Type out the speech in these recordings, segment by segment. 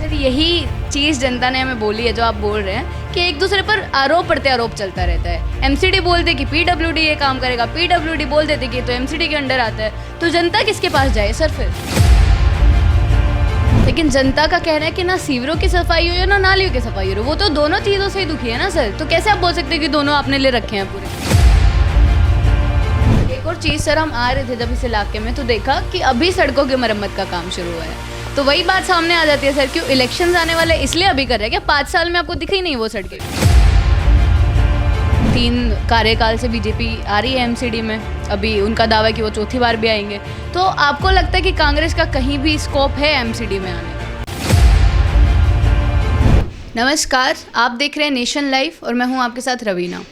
Sir यही चीज़ जनता ने हमें बोली है जो आप बोल रहे हैं कि एक दूसरे पर आरोप प्रत्यारोप चलता रहता है। एमसीडी बोलते कि पीडब्ल्यूडी ये काम करेगा, पीडब्ल्यूडी बोल देते कि तो एमसीडी के अंडर आता है, तो जनता किसके पास जाए सर फिर? लेकिन जनता का कहना है कि ना सीवरों की सफाई हो या ना नालियों की सफाई हो, वो तो दोनों चीज़ों से ही दुखी है ना सर। तो कैसे आप बोल सकते हैं कि दोनों आपने ले रखे हैं पूरे? एक और चीज़ सर, हम आ रहे थे जब इस इलाके में तो देखा कि अभी सड़कों की मरम्मत का काम शुरू हुआ है। तो वही बात सामने आ जाती है सर, क्यों इलेक्शंस आने वाले इसलिए अभी कर रहे हैं क्या? 5 साल में आपको दिखी नहीं वो सड़कें? 3 कार्यकाल से बीजेपी आ रही है एमसीडी में, अभी उनका दावा है कि वो चौथी बार भी आएंगे। तो आपको लगता है कि कांग्रेस का कहीं भी स्कोप है एमसीडी में आने का? नमस्कार, आप देख रहे हैं नेशन लाइव और मैं हूं आपके साथ रवीना।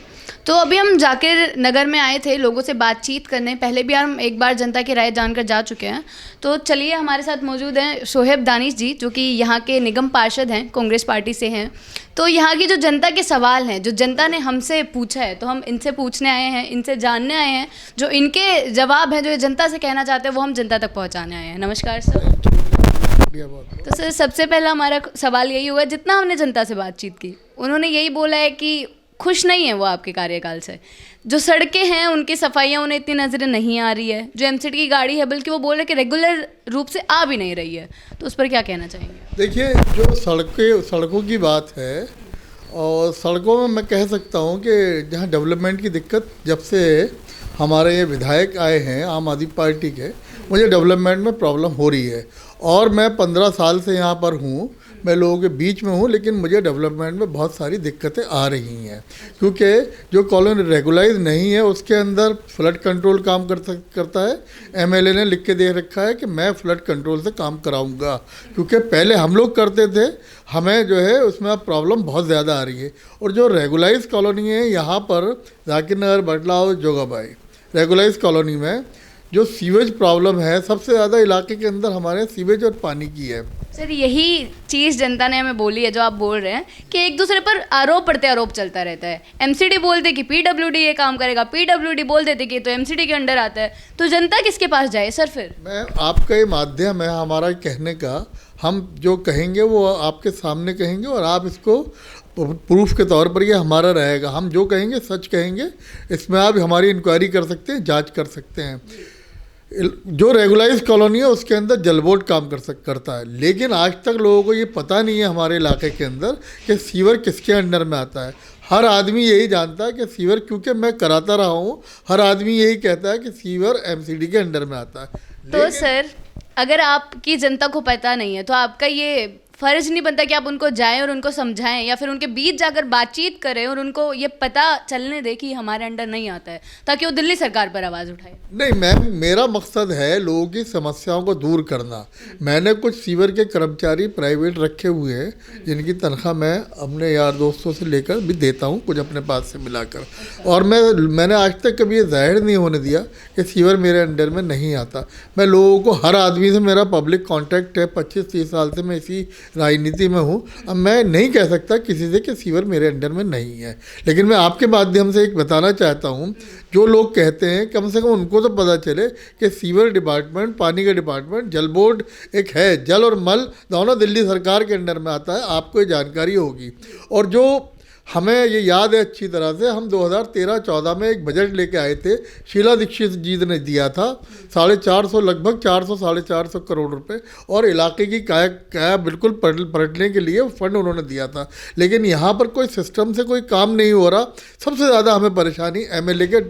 तो अभी हम जाकिर नगर में आए थे लोगों से बातचीत करने, पहले भी हम एक बार जनता की राय जानकर जा चुके हैं। तो चलिए, हमारे साथ मौजूद हैं शोहेब दानिश जी, जो कि यहाँ के निगम पार्षद हैं, कांग्रेस पार्टी से हैं। तो यहाँ की जो जनता के सवाल हैं, जो जनता ने हमसे पूछा है, तो हम इनसे पूछने आए हैं, इनसे जानने आए हैं, जो इनके जवाब हैं, जो ये जनता से कहना चाहते हैं, वो हम जनता तक पहुँचाने आए हैं। नमस्कार सर। तो सर सबसे पहला हमारा सवाल यही हुआ, जितना हमने जनता से बातचीत की उन्होंने यही बोला है कि खुश नहीं है वो आपके कार्यकाल से। जो सड़कें हैं उनकी सफाइयाँ उन्हें इतनी नज़रें नहीं आ रही है। जो एमसीडी की गाड़ी है, बल्कि वो बोल रहे कि रेगुलर रूप से आ भी नहीं रही है। तो उस पर क्या कहना चाहेंगे? देखिए, जो सड़कों की बात है, और सड़कों में मैं कह सकता हूँ कि जहाँ डेवलपमेंट की दिक्कत, जब से हमारे ये विधायक आए हैं आम आदमी पार्टी के, मुझे डेवलपमेंट में प्रॉब्लम हो रही है। और मैं 15 साल से यहाँ पर हूँ, मैं लोगों के बीच में हूँ, लेकिन मुझे डेवलपमेंट में बहुत सारी दिक्कतें आ रही हैं। क्योंकि जो कॉलोनी रेगुलाइज नहीं है उसके अंदर फ्लड कंट्रोल काम करता है। एमएलए ने लिख के दे रखा है कि मैं फ्लड कंट्रोल से काम कराऊंगा, क्योंकि पहले हम लोग करते थे, हमें जो है उसमें अब प्रॉब्लम बहुत ज़्यादा आ रही है। और जो रेगुलाइज कॉलोनी है यहाँ पर जाकिर नगर, बटला हाउस, जोगाबाई, रेगुलाइज कॉलोनी में जो सीवेज प्रॉब्लम है, सबसे ज़्यादा इलाके के अंदर हमारे सीवेज और पानी की है। सर यही चीज़ जनता ने हमें बोली है जो आप बोल रहे हैं कि एक दूसरे पर आरोप प्रत्यारोप चलता रहता है। एमसीडी बोलते कि पीडब्ल्यूडी ये काम करेगा, पीडब्ल्यूडी बोल देते कि तो एमसीडी के अंडर आता है, तो जनता किसके पास जाए सर फिर? मैं आपका ये माध्यम है हमारा कहने का, हम जो कहेंगे वो आपके सामने कहेंगे और आप इसको प्रूफ के तौर पर ये हमारा रहेगा। हम जो कहेंगे सच कहेंगे, इसमें आप हमारी इंक्वायरी कर सकते हैं, जांच कर सकते हैं। जो रेगुलाइज कॉलोनी है उसके अंदर जल बोर्ड काम करता है, लेकिन आज तक लोगों को ये पता नहीं है हमारे इलाके के अंदर कि सीवर किसके अंडर में आता है। हर आदमी यही जानता है कि सीवर, क्योंकि मैं कराता रहा हूँ, हर आदमी यही कहता है कि सीवर एमसीडी के अंडर में आता है। तो सर अगर आपकी जनता को पता नहीं है तो आपका ये फ़र्ज नहीं बनता कि आप उनको जाएं और उनको समझाएं, या फिर उनके बीच जाकर बातचीत करें और उनको ये पता चलने दें कि हमारे अंडर नहीं आता है, ताकि वो दिल्ली सरकार पर आवाज़ उठाए? नहीं मैम, मेरा मकसद है लोगों की समस्याओं को दूर करना। मैंने कुछ सीवर के कर्मचारी प्राइवेट रखे हुए हैं, जिनकी तनख्वाह मैं अपने यार दोस्तों से लेकर भी देता हूँ, कुछ अपने पास से मिलाकर। और मैंने आज तक कभी ये जाहिर नहीं होने दिया कि सीवर मेरे अंडर में नहीं आता। मैं लोगों को, हर आदमी से मेरा पब्लिक कॉन्टैक्ट है, 25-30 साल से मैं इसी राजनीति में हूँ। अब मैं नहीं कह सकता किसी से कि सीवर मेरे अंडर में नहीं है, लेकिन मैं आपके माध्यम से एक बताना चाहता हूँ, जो लोग कहते हैं कम से कम उनको तो पता चले कि सीवर डिपार्टमेंट, पानी का डिपार्टमेंट, जल बोर्ड एक है, जल और मल दोनों दिल्ली सरकार के अंडर में आता है, आपको ये जानकारी होगी। और जो हमें ये याद है अच्छी तरह से, हम 2013-14 में एक बजट लेके आए थे, शीला दीक्षित जी ने दिया था 450, लगभग 400-450 करोड़ रुपए, और इलाके की काया बिल्कुल पलटने के लिए फंड उन्होंने दिया था। लेकिन यहाँ पर कोई सिस्टम से कोई काम नहीं हो रहा। सबसे ज़्यादा हमें परेशानी एमएलए के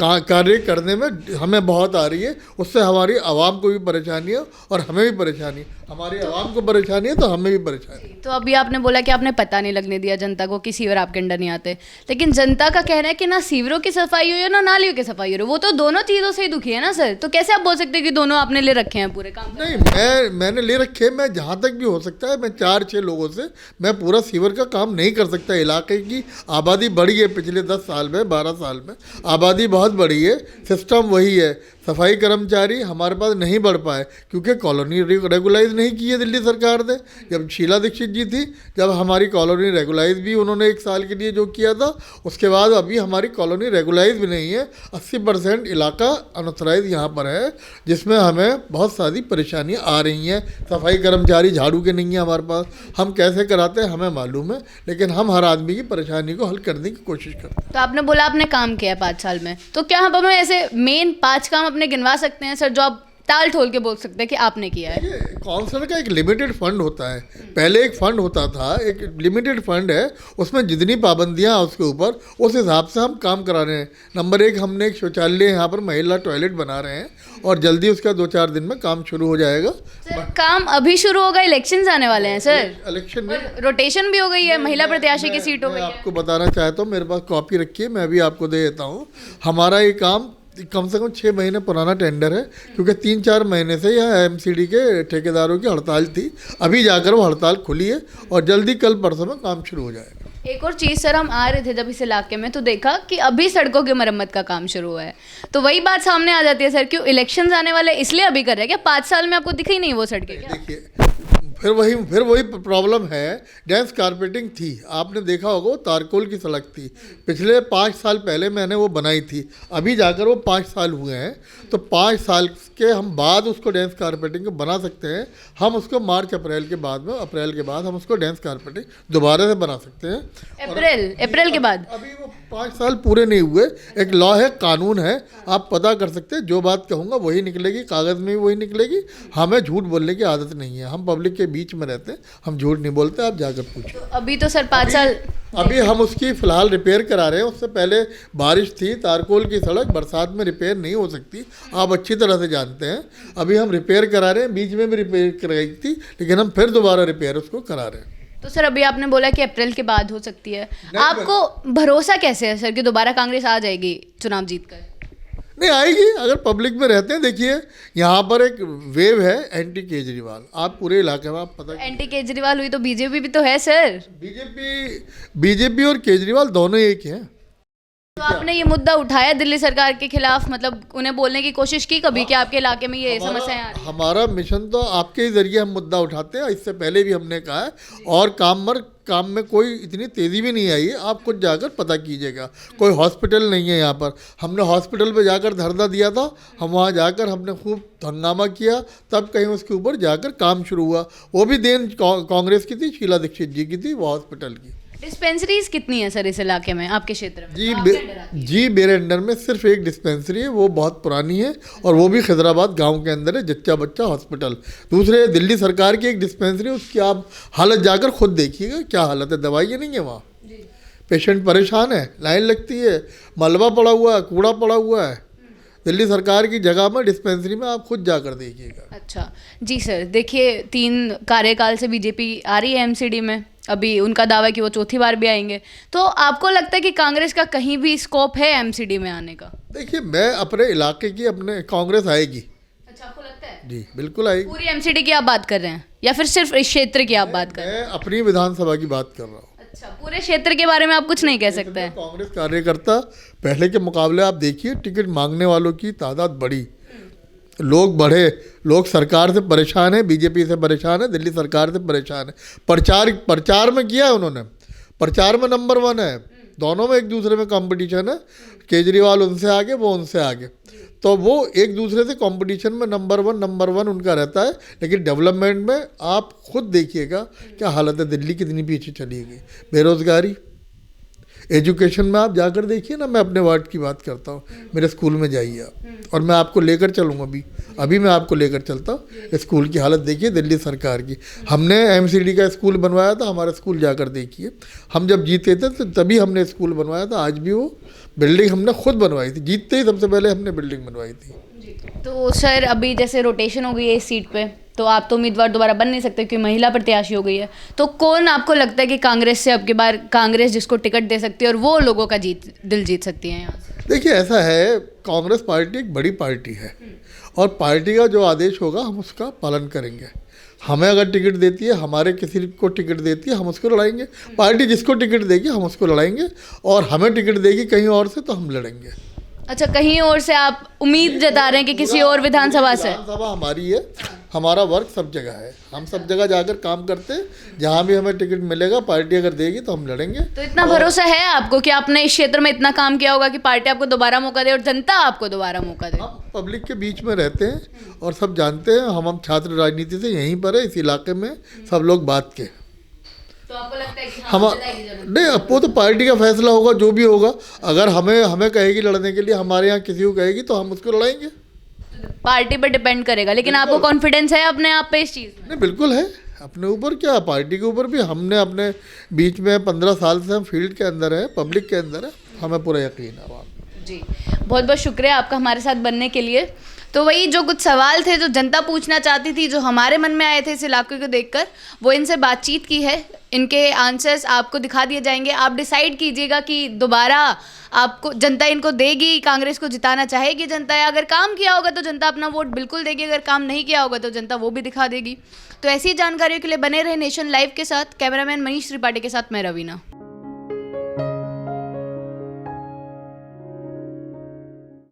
कार्य करने में हमें बहुत आ रही है। उससे हमारी आवाम को भी परेशानी है और हमें भी परेशानी है। हमारी आवाम को परेशानी है तो हमें भी परेशानी है। तो अभी आपने बोला कि आपने पता नहीं लगने दिया जनता को कि सीवर आपके अंडर नहीं आते, लेकिन जनता का कहना है कि ना सीवरों की सफाई हो या ना नालियों की सफाई हो, वो तो दोनों चीज़ों से ही दुखी है ना सर। तो कैसे आप बोल सकते हैं कि दोनों आपने ले रखे हैं पूरे काम? नहीं, मैंने ले रखे हैं। मैं जहाँ तक भी हो सकता है, मैं 4-6 लोगों से मैं पूरा सीवर का काम नहीं कर सकता। इलाके की आबादी बढ़ी है पिछले 10 साल में, 12 साल में आबादी बहुत बढ़ी है, सिस्टम वही है। सफाई कर्मचारी हमारे पास नहीं बढ़ पाए क्योंकि कॉलोनी रेगुलाइज नहीं की है दिल्ली सरकार ने। जब शीला दीक्षित जी थी, जब हमारी कॉलोनी रेगुलाइज भी उन्होंने 1 साल के लिए जो किया था, उसके बाद अभी हमारी कॉलोनी रेगुलाइज भी नहीं है। 80% इलाका अनऑथराइज यहाँ पर है, जिसमें हमें बहुत सारी परेशानियाँ आ रही हैं। सफाई कर्मचारी झाड़ू के नहीं है हमारे पास, हम कैसे कराते हैं हमें मालूम है, लेकिन हम हर आदमी की परेशानी को हल करने की कोशिश करते हैं। तो आपने बोला आपने काम किया 5 साल में, तो क्या हम हमें ऐसे मेन 5 काम अपने गिनवा सकते हैं सर, जो आप ताल ठोल के बोल सकते हैं कि आपने किया है? काउंसलर का एक लिमिटेड फंड होता है। पहले एक फंड होता था, एक लिमिटेड फंड है, उसमें जितनी पाबंदियां हैं उसके ऊपर, उस हिसाब से हम काम करा रहे हैं। नंबर 1, हमने एक शौचालय यहाँ पर महिला टॉयलेट बना रहे हैं और जल्दी उसका 2-4 दिन में काम शुरू हो जाएगा। सर काम अभी शुरू होगा, इलेक्शंस आने वाले हैं सर, इलेक्शन में रोटेशन भी हो गई है, महिला प्रत्याशी की सीट हो गई है। आपको बताना चाहता हूँ, मेरे पास कॉपी रखी है, मैं भी आपको दे देता हूँ। हमारा ये काम कम से कम 6 महीने पुराना टेंडर है, क्योंकि 3-4 महीने से यह एमसीडी के ठेकेदारों की हड़ताल थी। अभी जाकर वो हड़ताल खुली है और जल्दी कल परसों में काम शुरू हो जाएगा। एक और चीज़ सर, हम आ रहे थे जब इस इलाके में तो देखा कि अभी सड़कों की मरम्मत का काम शुरू हुआ है, तो वही बात सामने आ जाती है सर, क्यों इलेक्शंस आने वाले इसलिए अभी कर रहे हैं क्या? 5 साल में आपको दिखी नहीं वो सड़कें क्या? देखिए, फिर वही प्रॉब्लम है। डेंस कारपेटिंग थी, आपने देखा होगा, वो तारकोल की सड़क थी, पिछले 5 साल पहले मैंने वो बनाई थी। अभी जाकर वो 5 साल हुए हैं, तो 5 साल के हम बाद उसको डेंस कारपेटिंग को बना सकते हैं। हम उसको मार्च अप्रैल के बाद हम उसको डेंस कारपेटिंग दोबारा से बना सकते हैं। अप्रैल के बाद? अभी वो 5 साल पूरे नहीं हुए। एक लॉ है, कानून है, आप पता कर सकते हैं। जो बात कहूँगा वही निकलेगी, कागज़ में भी वही निकलेगी। हमें झूठ बोलने की आदत नहीं है, हम पब्लिक के बीच में रहते हैं, हम झूठ नहीं बोलते। आप जाकर पूछिए। तो अभी तो सर 5 साल अभी हम उसकी फ़िलहाल रिपेयर करा रहे हैं। उससे पहले बारिश थी, तारकोल की सड़क बरसात में रिपेयर नहीं हो सकती, आप अच्छी तरह से जानते हैं। अभी हम रिपेयर करा रहे हैं, बीच में भी रिपेयर कराई थी, लेकिन हम फिर दोबारा रिपेयर उसको करा रहे हैं। तो सर अभी आपने बोला कि अप्रैल के बाद हो सकती है, आपको भरोसा कैसे है सर कि दोबारा कांग्रेस आ जाएगी चुनाव जीतकर? नहीं आएगी, अगर पब्लिक में रहते हैं। देखिए, यहाँ पर एक वेव है एंटी केजरीवाल, आप पूरे इलाके में आप पता। एंटी केजरीवाल हुई तो बीजेपी भी तो है सर। बीजेपी और केजरीवाल दोनों एक ही हैं। तो आपने ये मुद्दा उठाया दिल्ली सरकार के खिलाफ, मतलब उन्हें बोलने की कोशिश की कभी कि आपके इलाके में ये समस्याएं आ रही हैं? हमारा मिशन तो आपके ही जरिए हम मुद्दा उठाते हैं, इससे पहले भी हमने कहा है। और काम में कोई इतनी तेज़ी भी नहीं आई है, आप खुद जाकर पता कीजिएगा। कोई हॉस्पिटल नहीं है यहाँ पर, हमने हॉस्पिटल पे जाकर धरना दिया था, हम वहाँ जाकर हमने खूब हंगामा किया, तब कहीं उसके ऊपर जाकर काम शुरू हुआ। वो भी देन कांग्रेस की थी, शीला दीक्षित जी की थी, वो हॉस्पिटल की। डिस्पेंसरीज कितनी है सर इस इलाके में, आपके क्षेत्र में? जी मेरे अंडर में सिर्फ एक डिस्पेंसरी है, वो बहुत पुरानी है, और वो भी खैदराबाद गांव के अंदर है, जच्चा बच्चा हॉस्पिटल। दूसरे दिल्ली सरकार की एक डिस्पेंसरी, उसकी आप हालत जाकर खुद देखिएगा क्या हालत है, दवाइयाँ नहीं है वहाँ, पेशेंट परेशान है, लाइन लगती है, मलबा पड़ा हुआ है, कूड़ा पड़ा हुआ है। दिल्ली सरकार की जगह में डिस्पेंसरी में आप खुद जाकर देखिएगा। अच्छा जी सर, देखिए 3 कार्यकाल से बीजेपी आ रही है एमसीडी में, अभी उनका दावा है कि वो चौथी बार भी आएंगे, तो आपको लगता है कि कांग्रेस का कहीं भी स्कोप है एमसीडी में आने का? देखिए, मैं अपने इलाके की अपने कांग्रेस आएगी। अच्छा, आपको लगता है? जी बिल्कुल आएगी। पूरी एमसीडी की आप बात कर रहे हैं या फिर सिर्फ इस क्षेत्र की आप बात कर रहे हैं? मैं अपनी विधानसभा की बात कर रहा हूँ। अच्छा, पूरे क्षेत्र के बारे में आप कुछ नहीं कह सकते हैं? कांग्रेस कार्यकर्ता पहले के मुकाबले आप देखिए, टिकट मांगने वालों की तादाद बढ़ी, लोग बढ़े, लोग सरकार से परेशान है, बीजेपी से परेशान है, दिल्ली सरकार से परेशान है। प्रचार में किया है उन्होंने, प्रचार में नंबर 1 है, दोनों में एक दूसरे में कंपटीशन है। केजरीवाल उनसे आगे, वो उनसे आगे, तो वो एक दूसरे से कंपटीशन में नंबर वन उनका रहता है। लेकिन डेवलपमेंट में आप खुद देखिएगा क्या हालत है, दिल्ली कितनी पीछे चली गई। बेरोजगारी, एजुकेशन में आप जाकर देखिए ना, मैं अपने वार्ड की बात करता हूँ, मेरे स्कूल में जाइए आप, और मैं आपको लेकर चलूँगा, अभी मैं आपको लेकर चलता हूँ। स्कूल की हालत देखिए दिल्ली सरकार की। हमने एमसीडी का स्कूल बनवाया था, हमारा स्कूल जाकर देखिए, हम जब जीते थे तो तभी हमने स्कूल बनवाया था, आज भी वो बिल्डिंग हमने खुद बनवाई थी, जीतते ही सबसे पहले हमने बिल्डिंग बनवाई थी। तो सर अभी जैसे रोटेशन हो गई है इस सीट पे, तो आप तो उम्मीदवार दोबारा बन नहीं सकते क्योंकि महिला प्रत्याशी हो गई है, तो कौन आपको लगता है कि कांग्रेस से अब की बार कांग्रेस जिसको टिकट दे सकती है और वो लोगों का दिल जीत सकती है यहाँ से? देखिए, ऐसा है, कांग्रेस पार्टी एक बड़ी पार्टी है, और पार्टी का जो आदेश होगा हम उसका पालन करेंगे। हमें अगर टिकट देती है, हमारे किसी को टिकट देती है, हम उसको लड़ाएंगे। पार्टी जिसको टिकट देगी हम उसको लड़ाएंगे, और हमें टिकट देगी कहीं और से तो हम लड़ेंगे। अच्छा, कहीं और से आप उम्मीद जता रहे हैं कि किसी और विधानसभा से? विधानसभा हमारी है, हमारा वर्क सब जगह है, हम सब जगह जाकर काम करते हैं। जहाँ भी हमें टिकट मिलेगा, पार्टी अगर देगी तो हम लड़ेंगे। तो इतना भरोसा है आपको कि आपने इस क्षेत्र में इतना काम किया होगा कि पार्टी आपको दोबारा मौका दे और जनता आपको दोबारा मौका दे? हम पब्लिक के बीच में रहते हैं और सब जानते हैं, हम छात्र राजनीति से यहीं पर है, इस इलाके में सब लोग बात के। तो आपको लगता है कि हम नहीं, अब वो तो पार्टी का फैसला होगा, जो भी होगा। अगर हमें कहेगी लड़ने के लिए, हमारे यहाँ किसी को कहेगी तो हम उसको लड़ाएंगे। पार्टी पर डिपेंड करेगा, लेकिन आपको कॉन्फिडेंस है अपने आप पे इस चीज़ में? नहीं, बिल्कुल है। अपने ऊपर क्या, पार्टी के ऊपर भी। हमने अपने बीच में 15 साल से हम फील्ड के अंदर है, पब्लिक के अंदर है, हमें पूरा यकीन है वहाँ। जी, बहुत बहुत शुक्रिया आपका हमारे साथ बनने के लिए। तो वही जो कुछ सवाल थे जो जनता पूछना चाहती थी, जो हमारे मन में आए थे इस इलाके को देखकर, वो इनसे बातचीत की है। इनके आंसर्स आपको दिखा दिए जाएंगे। आप डिसाइड कीजिएगा कि दोबारा आपको जनता इनको देगी, कांग्रेस को जिताना चाहेगी जनता, या अगर काम किया होगा तो जनता अपना वोट बिल्कुल देगी, अगर काम नहीं किया होगा तो जनता वो भी दिखा देगी। तो ऐसी जानकारियों के लिए बने रहे नेशन लाइव के साथ। कैमरामैन मनीष त्रिपाठी के साथ मैं रवीना।